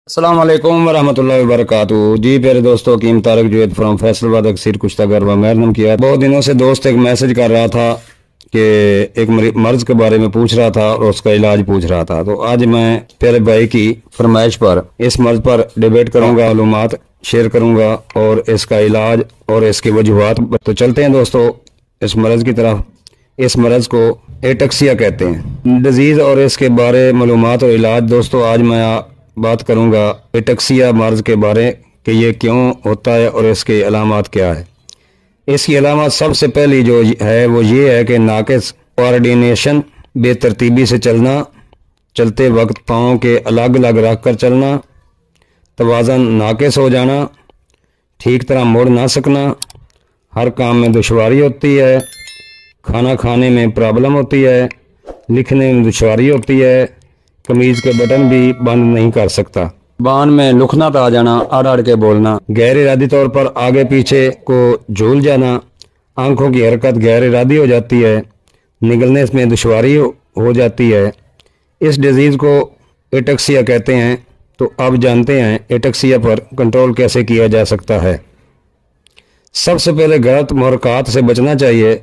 السلام علیکم ورحمۃ اللہ وبرکاتہ۔ جی پیارے دوستوں، کی طارق جوید فرام فیصل آباد اکثیر کشتہ گربہ محرم کیا۔ بہت دنوں سے دوست ایک میسج کر رہا تھا کہ ایک مرض کے بارے میں پوچھ رہا تھا اور اس کا علاج پوچھ رہا تھا، تو آج میں پیارے بھائی کی فرمائش پر اس مرض پر ڈیبیٹ کروں گا، معلومات شیئر کروں گا اور اس کا علاج اور اس کی وجوہات۔ تو چلتے ہیں دوستوں اس مرض کی طرف۔ اس مرض کو ایٹکسیا کہتے ہیں، ڈیزیز اور اس کے بارے معلومات اور علاج۔ دوستوں آج میں بات کروں گا ایٹکسیا مرض کے بارے کہ یہ کیوں ہوتا ہے اور اس کی علامات کیا ہے۔ اس کی علامات سب سے پہلی جو ہے وہ یہ ہے کہ ناقص کوآرڈینیشن، بے ترتیبی سے چلنا، چلتے وقت پاؤں کے الگ الگ رکھ کر چلنا، توازن ناقص ہو جانا، ٹھیک طرح مڑ نہ سکنا، ہر کام میں دشواری ہوتی ہے، کھانا کھانے میں پرابلم ہوتی ہے، لکھنے میں دشواری ہوتی ہے، قمیض کے بٹن بھی بند نہیں کر سکتا، زبان میں لکھنات آ جانا، اڑ اڑ کے بولنا، غیر ارادی طور پر آگے پیچھے کو جھول جانا، آنکھوں کی حرکت غیر ارادی ہو جاتی ہے، نگلنے میں دشواری ہو جاتی ہے۔ اس ڈیزیز کو ایٹکسیا کہتے ہیں۔ تو اب جانتے ہیں ایٹکسیا پر کنٹرول کیسے کیا جا سکتا ہے۔ سب سے پہلے غلط محرکات سے بچنا چاہیے،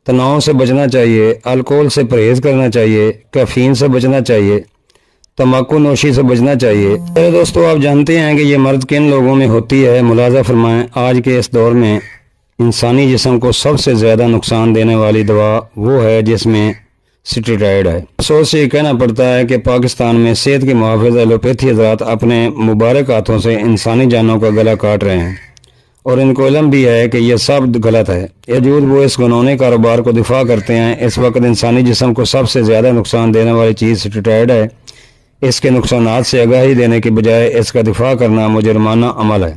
تناؤ سے بچنا چاہیے، الکوہل سے پرہیز کرنا چاہیے، کیفین سے بچنا چاہیے، تمباکو نوشی سے بچنا چاہیے۔ دوستو آپ جانتے ہیں کہ یہ مرض کن لوگوں میں ہوتی ہے، ملاحظہ فرمائیں۔ آج کے اس دور میں انسانی جسم کو سب سے زیادہ نقصان دینے والی دوا وہ ہے جس میں سٹیرائڈ ہے۔ افسوس سے یہ کہنا پڑتا ہے کہ پاکستان میں صحت کے محافظ ایلوپیتھی حضرات اپنے مبارک ہاتھوں سے انسانی جانوں کا گلا کاٹ رہے ہیں، اور ان کو علم بھی ہے کہ یہ سب غلط ہے، باوجود وہ اس گھنونے کاروبار کو دفاع کرتے ہیں۔ اس وقت انسانی جسم کو سب سے زیادہ نقصان دینے والی چیز سٹیرائڈ ہے۔ اس کے نقصانات سے آگاہی دینے کے بجائے اس کا دفاع کرنا مجرمانہ عمل ہے۔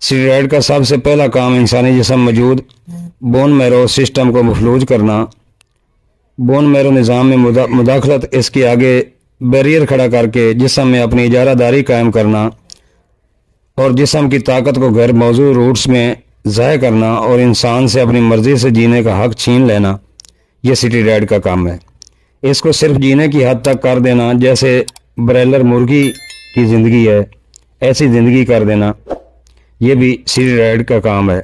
سٹیرائڈ کا سب سے پہلا کام انسانی جسم موجود بون میرو سسٹم کو مفلوج کرنا، بون میرو نظام میں مداخلت، اس کے آگے بیریئر کھڑا کر کے جسم میں اپنی اجارہ داری قائم کرنا اور جسم کی طاقت کو غیر موضوع روٹس میں ضائع کرنا اور انسان سے اپنی مرضی سے جینے کا حق چھین لینا، یہ سٹیرائڈ کا کام ہے۔ اس کو صرف جینے کی حد تک کر دینا، جیسے برائلر مرغی کی زندگی ہے ایسی زندگی کر دینا، یہ بھی سٹیرائڈ کا کام ہے۔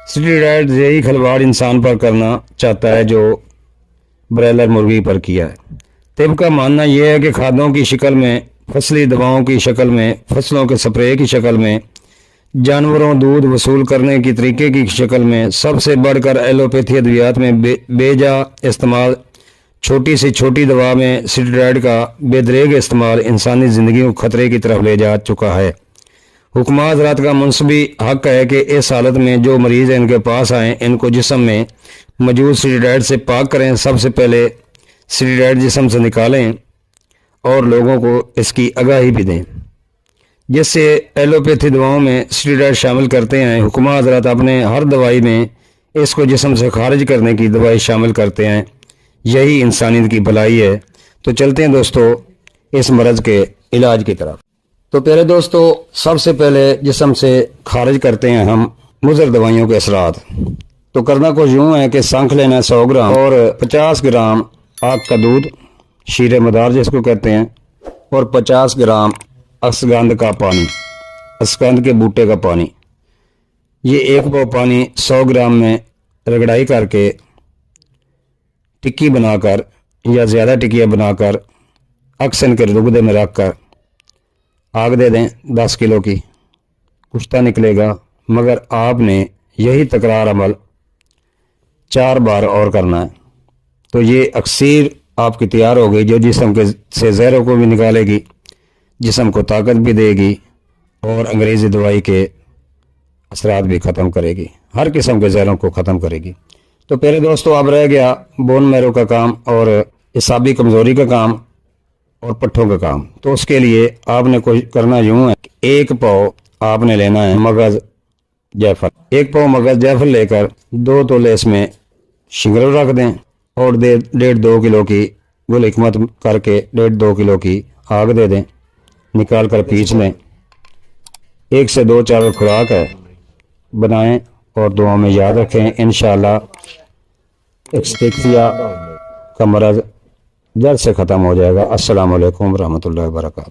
سٹیرائڈ یہی کھلواڑ انسان پر کرنا چاہتا ہے جو برائلر مرغی پر کیا ہے۔ طب کا ماننا یہ ہے کہ کھادوں کی شکل میں، فصلی دواؤں کی شکل میں، فصلوں کے سپرے کی شکل میں، جانوروں دودھ وصول کرنے کی طریقے کی شکل میں، سب سے بڑھ کر ایلوپیتھی ادویات میں بے جا استعمال، چھوٹی سے چھوٹی دوا میں سٹیرائڈ کا بے دریغ استعمال انسانی زندگی کو خطرے کی طرف لے جا چکا ہے۔ حکماء حضرات کا منصبی حق ہے کہ اس حالت میں جو مریض ان کے پاس آئیں ان کو جسم میں موجود سٹیرائڈ سے پاک کریں، سب سے پہلے سٹیرائڈ جسم سے نکالیں اور لوگوں کو اس کی آگاہی بھی دیں۔ جس سے ایلوپیتھی دواؤں میں سٹیرائڈ شامل کرتے ہیں، حکماء حضرات اپنے ہر دوائی میں اس کو جسم سے خارج کرنے کی دوائی شامل کرتے ہیں، یہی انسانیت کی بھلائی ہے۔ تو چلتے ہیں دوستو اس مرض کے علاج کی طرف۔ تو پیارے دوستو سب سے پہلے جسم سے خارج کرتے ہیں ہم مضر دوائیوں کے اثرات۔ تو کرنا کچھ یوں ہے کہ سنکھ لینا 100 گرام اور 50 گرام آگ کا دودھ، شیر مدار جس کو کہتے ہیں، اور 50 گرام اشگند کا پانی، اشگند کے بوٹے کا پانی، یہ ایک پاؤ پانی 100 گرام میں رگڑائی کر کے ٹکی بنا کر یا زیادہ ٹکیاں بنا کر اکسن کے رگدے میں رکھ کر آگ دے دیں 10 کلو کی، کشتہ نکلے گا، مگر آپ نے یہی تکرار عمل 4 بار اور کرنا ہے۔ تو یہ اکسیر آپ کی تیار ہو گئی، جو جسم کے سے زہروں کو بھی نکالے گی، جسم کو طاقت بھی دے گی اور انگریزی دوائی کے اثرات بھی ختم کرے گی، ہر قسم کے زہروں کو ختم کرے گی۔ تو پہلے دوستو اب رہ گیا بون میرو کا کام اور اعصابی کمزوری کا کام اور پٹھوں کا کام۔ تو اس کے لیے آپ نے کوئی کرنا یوں ہے کہ 1 پاؤ آپ نے لینا ہے مغز جیفل، 1 پاؤ مغز جیفل لے کر 2 تولے اس میں شنگرل رکھ دیں اور 1.5-2 کلو کی گل حکمت کر کے 1.5-2 کلو کی آگ دے دیں، نکال کر پیس لیں۔ 1 سے 2 چاول خوراک ہے، بنائیں اور دعاؤں میں یاد رکھیں۔ انشاءاللہ ایٹکسیا کا مرض جلد سے ختم ہو جائے گا۔ السلام علیکم ورحمۃ اللہ وبرکاتہ۔